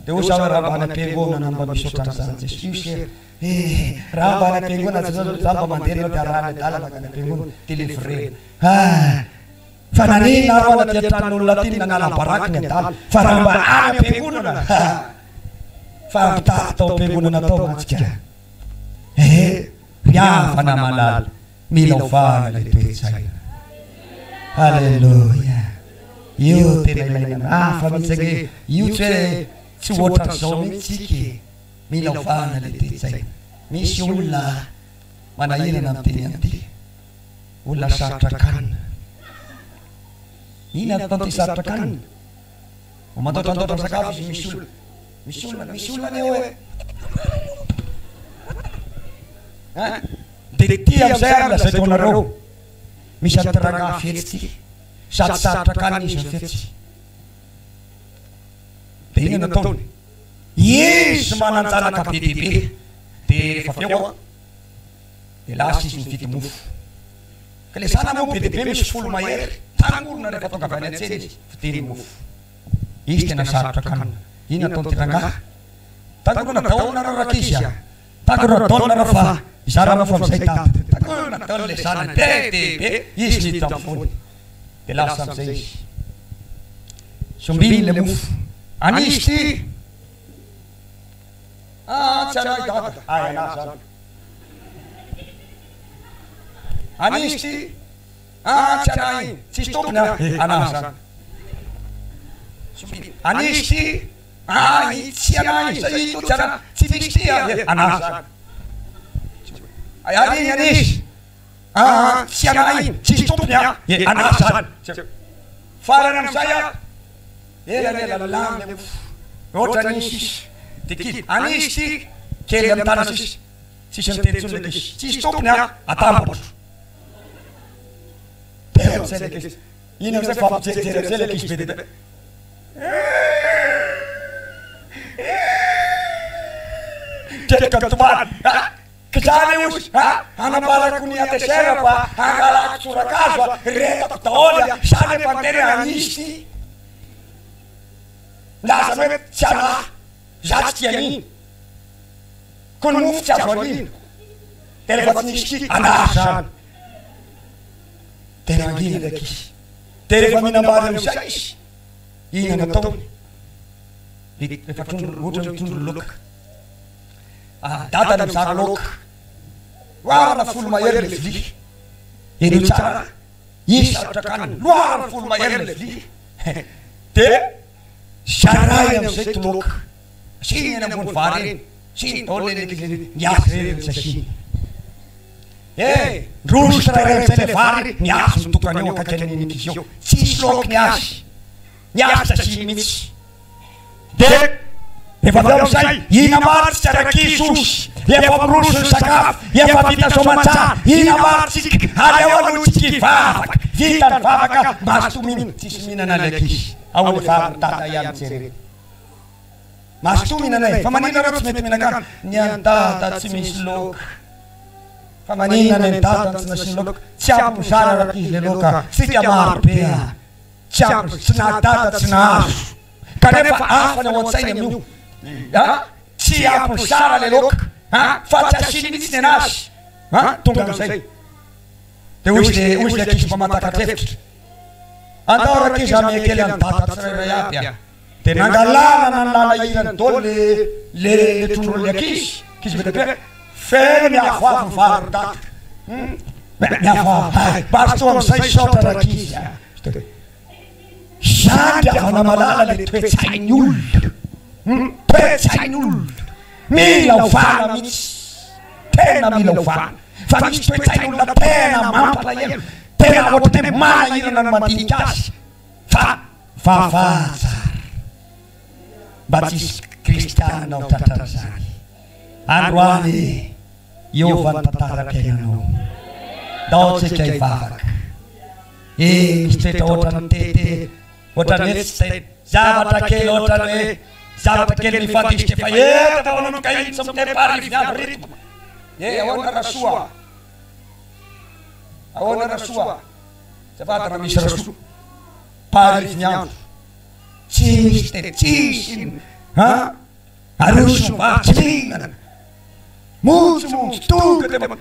dia usah raha mbana am-piangonana mba misy ohatran'izany Jesosy raha mbana am-piangonana zany mba mandeha dia raha ny dalana ka ny am-piangonana télévrena fa nanina arô anaty antran'olona ty nanala-baraky ny adala fa raha mba any am-piangonana fa ampitaky tao am-piangonana tao mantsika riavana malala mila ovana le toe-tsaina halleloia io tena ilaina fa misy ake io tsy hoe tsy ohatran'izao mihitsika mila ovana le toe-tsaina misy olona manahirana am'teny an'ity olona sarotra kanina ina atao ty sarotra kanina mandoatrandoatra ny sakafo izy misy olona ne hoe de ty am'izay ary lazay taonareo misy antirana fetsy ty sady sarotra kanina izy fetsy de ina nataony izy mananjanaka be dehibe de rehefa aveo de lasa izy mividy mofo ka le zana moa be dehibe misy folo mahery tangorona rehefa tonga avy any an-tsena izy vidiny mofo izy tena sarotra kanina ina ataony ty rangaha tangorona daolona raraka izy tangorona daolona raha fa izarana fa am'izay taty tangorona daolona le zana be dehibe izy nita am'fony de lasa am'izay izy sombiny le mofo anisy ty tsy anay dada ay ana zany anisy ty tsy anay tsisy tompony ana zany anisy ty tsy anay zay to tsy ana tsy misy ty ana zany aniny anisy tsy anay tsisy tompony ana zany farany am'izay ela lalamy le mofo ohatra anisy izy de kidy anisy ty kely amy tana sisy tsisy nitenitsony leka izy tsisy tompony atambotro de am'izay leka izy iny am'izay fa ampijerijere am'izay leka izy be dehibe ketraka tomany ka zany ozy anabalako ny atesera fa angalako sorakazo retako daholy zany mpandeha anisy ty laza hoe tsy ana za tsy tia aniny ko ny mofo tsy azo aniny de rehefa tsy nisy ty ana zany tena angina ndraiky izy de rehefa mihinambary am'izay izy ina nataony rehefa ohatra mitondro loka dadany mizara loka loarana folo mahery le vili eno tsara izy sarotra kanina loarana folo mahery le vili de zaray am'izay ty loka siny eny ambony vary eny siny daoly niazy reny sasiny ndroso tsirairay am'izay le vary niazy mitokany eo akaiky aniniky izy eo tsisy loka niazy sasiny mihitsy de efa avy am'izay ina maritsy tsy arakizy osy efa miroso ny sakafo efa vita somantsara ina maritsika ary aoalotsika ivavaka vita ny vavaka masotomina tsisy mihinana laky izy ao le vamitata ihany jereny masotomina nay fa manina reo tsy mety mihinakano ny andata tsy misy loka fa manina ny andata tsy nasiny loka tsy ampozara raky izy le loka sika maro be tsy ampo tsy nadata tsy nahazo kanefa afany ao an-tsainy amin'io tsy ampozara le loka fa tsy asiny mihitsy ny anazy tonga am'izay de ozy le akizy mba matakatevitra andao rakizy amekely any data tsirairay aby de nangalana na nylala irany daoly le trondrony le akizy kizy be dehibe feno miavoavo mivary data miavoavo basto am'izay saotra rakizy zany avana malala le toe-tsainy olona toe-tsainy olona mila ovana mihitsy tena mila ovana fa misy toe-tsainy olona tena mampalahelo tena ohatrany manahirana ny mandinika azy fa vavatsara mba tsisy kristianina ao tratran'izany androany iovany tantara-piainanao dao tsika hivavaka misy toetra ohatrany tete ohatrany hoe tsy zavatra kely ohatrany hoe zavatra kely mifandisitra efa eta taonano kahitsy am'teny pariviniandro ritma ahoana rasoa ahoana rasoa zavatra misy rasoa pariviniandro tsy misy te tsisy Harus vaccinen. Muut tuuketemat.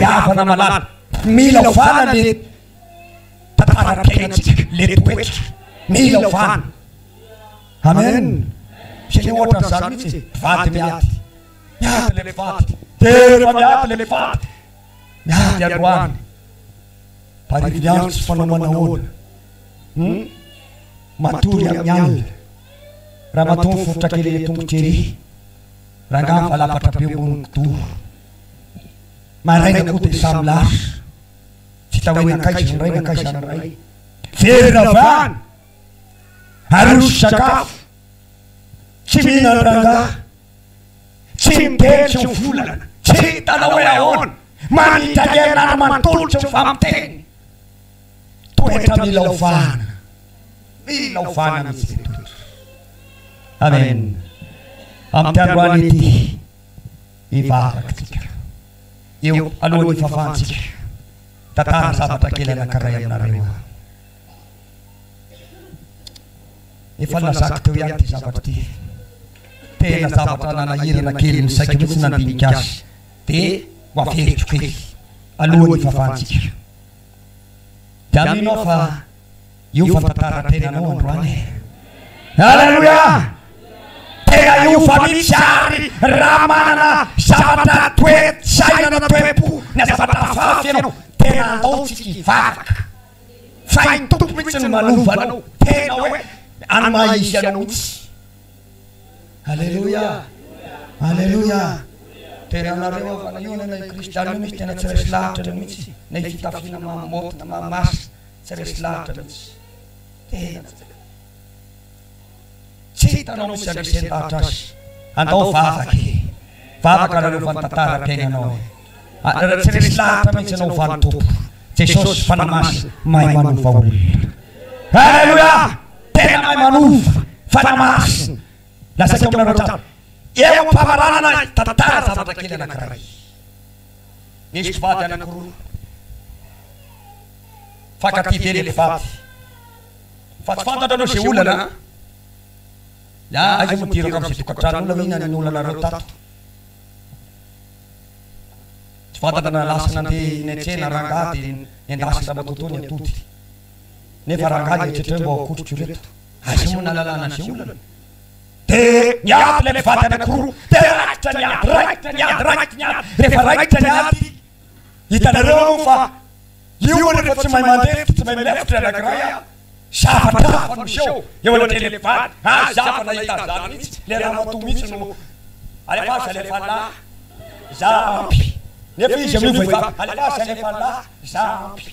Jaafa nämä laat. Millä on fana dit. Tatara keinätsik letuet. Millä on fan. Amen. Sinne otan salmitsi. Vaatimiat. Jaatele vaat. Terva jaatele vaat. Jaatele ruan. Pari jans van on. Matur yang nyal. Ramatung futakili tung ciri. Rangam fala patapiung tu. Maray na kuti samlas. Sitawin na kay sanray. Firafan. Harus sakaf. Chimina ranga. Chimten siyong fulan. Chita na wayaon. Manita yan na naman tul siyong famten. Tuweta milaw fan. Milaw fan ang institut. Amen. Amtian waniti. Ivarak sikir. Yung alun ifafan sikir. Tatang sa patakila na karayam na rewa. Ifala sakto yan ti sabati. Te na sabata na yira na kilim sa kibis na pinkas. Te wafik chukik. Alun ifafan sikir. Dami no fa yung fatatara te na noon rane. Hallelujah! Tega yung famitsari ramana na sabata tuet saina na tuepu na sabata fafeno tena tautsiki fafak. Fain tukmitsen manufano tena we anmai sianowits. Hallelujah! Hallelujah! Tena na rewa ka na yun na kristyano mis tena tsereslata na mitsi. Na ikitafi na mamot na mamas tsereslata na mitsi. Tena Cita no siya gisenta atas. Anto fafaki. Fafaka na lufan tatara kaya no. Tsereslata mitsi no fantup. Jesus fanamas may manufawul. Hallelujah! Tena may manuf. Fanamas. Nasa kong narotan. Ewan pamarana na tatara sa patakila na karay. Nisfata na kuru. Fakakipili fat. Fatfata na si ula na. Ya, ay sumutiro kam si tukatran na wina nula na rotat. Fata na lasan nanti netse na rangatin en dasi sa batutunya tuti. Ne farangadi chetembo kuchuret. Ay sumunalala na si ula. Te nyat le fata na kuru. Te rakta nyat. Refarakta nyat. Ita na rofa. Yuwa na fatsi may mandet, may left na graya. Shafata from show. You will tell it fat. Ha, Shafana ita danits. Le ramatumits no. Alefasa le fala. Zampi. Ne fi jemi fa. Alefasa le fala. Zampi.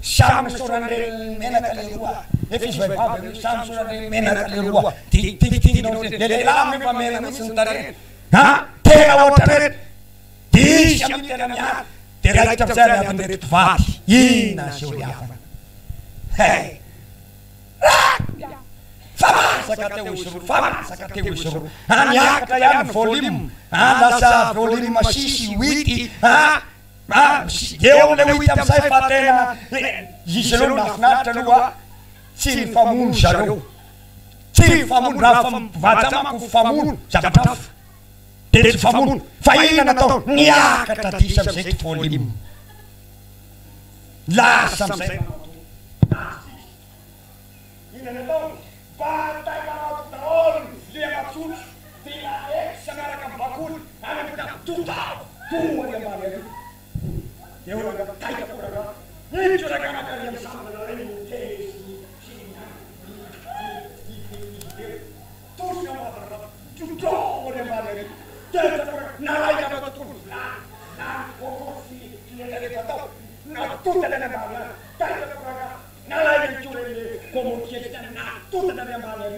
Sham surande mena kalirua. Ne fi jemi fa. Sham surande mena kalirua. Ti no le lam pa mena misentare. Ha, te awotare. Ti sham tenanya. Te right of sare atende fat. Ina shuri afana. Hey! Fama sakate usuru. Anya katayan folim. Nasa folim masisi witi. Yeo le witam sai patena. Yiselo nafna tanua. Sin famun sharo. Sin famun rafam vatama ku famun jabataf. Dit famun. Faina na to. Nya katati sam sek folim. La sam sek. Então, batai para o taon, dia maksud, tidak sangat akan bakul, hanya punya total, tuh yang mana? Dia orang kaya orang, ini juga kan yang sama dengan ini, terus yang mana? Juga orang mana? Dia nalai apa betul? Nah, kokosi, dia dari tahu, nah tuh dari mana? Kaya orang. Nalai curi como kita na tudo da minha mala.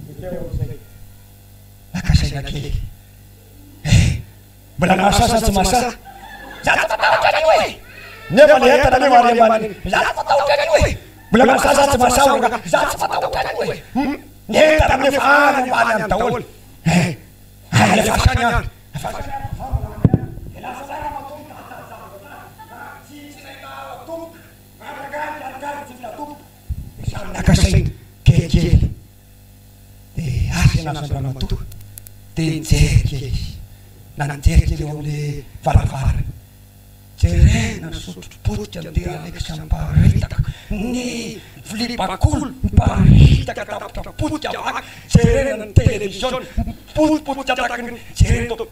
Então eu sei. A caixa aqui. Belakasa sa masa. Jatuh tahu jadi we. Ne malihat tadi mari. Jatuh tahu jadi we. Belakasa sa masa orang. Jatuh tahu jadi we. Ne tadi faan yang tahu. Ada fasanya. Nakasain kecil. sinasandramatoa dia nijery kely na nijery kely eo amin'ilay varavarana jerena sotro potika andeha Alexandre ny vilia bakolo miparitaka tapotika vaky jerena ny télévision potika takany jerena to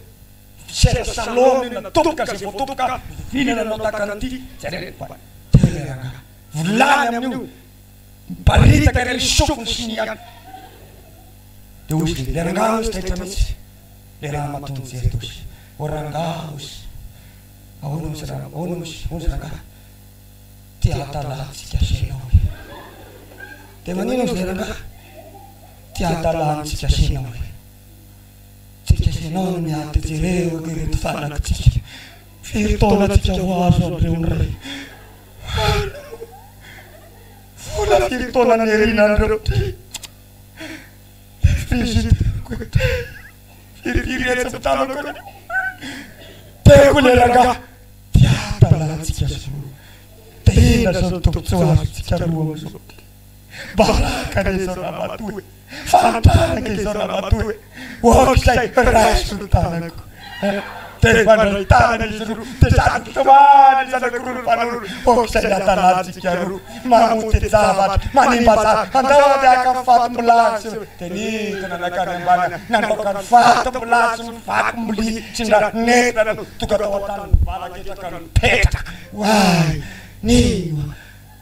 seza salon natoboka zay voatoboka vinananao takan'ity jerena volany amin'io miparitaka reny sofony sy ny any dia ozy le rangaha ozy taitra mihitsy le raha matondy jery tozy o rangaha ozy ahoana misy raha ahoana misy rangaha tia hatalahantsika senao dia manino ozy le rangaha tia hatalahantsika senao tsika senao no miady jereo akereto fanakitsika firy taona tsika ho azo andreo ny ray vola firy taona nyerina andreo fizitako firy etsaptanako teko le rangaha tia hatalahantsika senao tena zao tombotsoazotsika roa amizao baraka nezao ramatoe fantanaka izao ramatoe okizay raso ny tanako dia mandray tanana izy roa dia sady tomany zanakoroa ny mpanoro okizay natanatsika roa mamoty zavatra manimbatsara andao miaka ny fatombolasy dia nitona nakany ambana nandoka ny fatombolasy ny vakomoli sy ndra netana no toka tao an-tany valaketraka ny petraka way niwa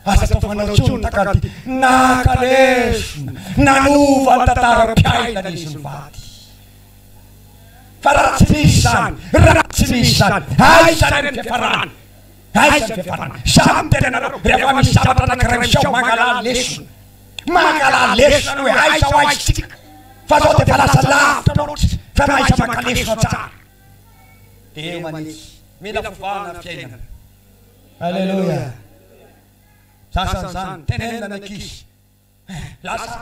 asa tao fanao tsony takady nakalesona nanova ny tantara-piainana izy ny vady fa raha tsy misy zany raha tsy misy zany aizany ny fiafarana aizany fiafarana samy tenanareo rehefa misy zavatra anankiray misao mangalala lesona hoe aiza ho aizitsika fa zao dia fa lasa lavitra loatra fa maiza mankalesona tsara dia eo manitsy mila fovana fiainana alleluia sasan'izany tenenana ankizy lasa